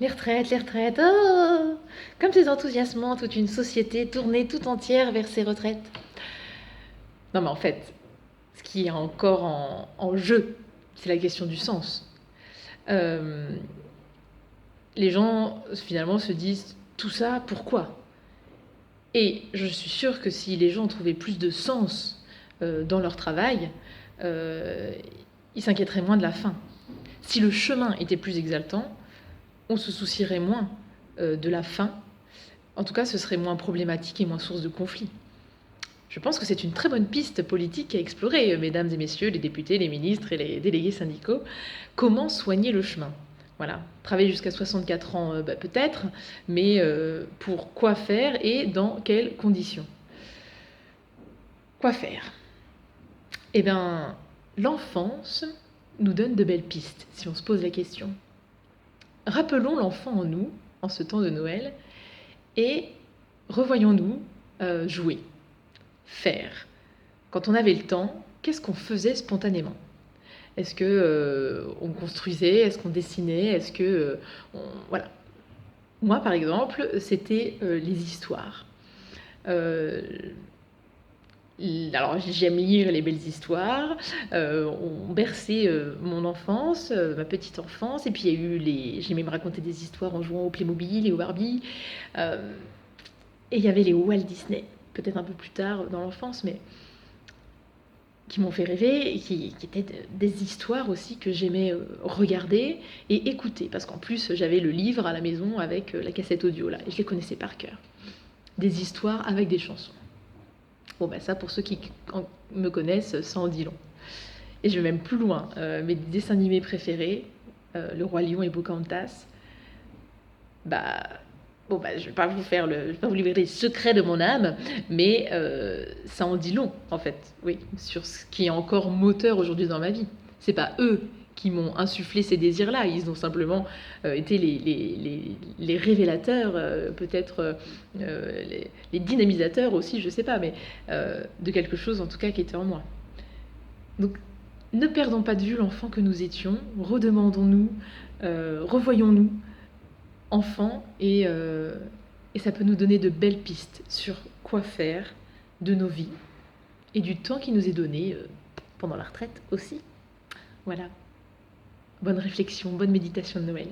les retraites, oh comme c'est enthousiasmant, toute une société tournée tout entière vers ses retraites. Non mais en fait, ce qui est encore en jeu, c'est la question du sens. Euh, les gens finalement se disent tout ça pourquoi? Et je suis sûre que si les gens trouvaient plus de sens dans leur travail, ils s'inquiéteraient moins de la fin. Si le chemin était plus exaltant, on se soucierait moins de la fin. En tout cas, ce serait moins problématique et moins source de conflit. Je pense que c'est une très bonne piste politique à explorer, mesdames et messieurs, les députés, les ministres et les délégués syndicaux. Comment soigner le chemin? Voilà, travailler jusqu'à 64 ans, peut-être, mais pour quoi faire et dans quelles conditions? Quoi faire? Eh bien, l'enfance nous donne de belles pistes, si on se pose la question. Rappelons l'enfant en nous, en ce temps de Noël, et revoyons-nous jouer, faire. Quand on avait le temps, qu'est-ce qu'on faisait spontanément? Est-ce que on construisait? Est-ce qu'on dessinait? Est-ce que voilà. Moi, par exemple, c'était les histoires. Alors, j'aime lire les belles histoires. On berçait mon enfance, ma petite enfance. Et puis, il y a eu j'aimais me raconter des histoires en jouant au Playmobil et au Barbie. Et il y avait les Walt Disney, peut-être un peu plus tard dans l'enfance, mais qui m'ont fait rêver et qui étaient des histoires aussi que j'aimais regarder et écouter. Parce qu'en plus, j'avais le livre à la maison avec la cassette audio, là, et je les connaissais par cœur. Des histoires avec des chansons. Bon, bah ça, pour ceux qui me connaissent, ça en dit long. Et je vais même plus loin. Mes dessins animés préférés, Le Roi Lion et Pocahontas, bah... Bon, bah, je vais pas vous livrer les secrets de mon âme, mais ça en dit long, en fait, oui, sur ce qui est encore moteur aujourd'hui dans ma vie. C'est pas eux qui m'ont insufflé ces désirs-là, ils ont simplement été les révélateurs, peut-être les dynamisateurs aussi, je sais pas, mais de quelque chose en tout cas qui était en moi. Donc, ne perdons pas de vue l'enfant que nous étions, redemandons-nous, revoyons-nous, enfants, et ça peut nous donner de belles pistes sur quoi faire de nos vies et du temps qui nous est donné pendant la retraite aussi. Voilà. Bonne réflexion, bonne méditation de Noël.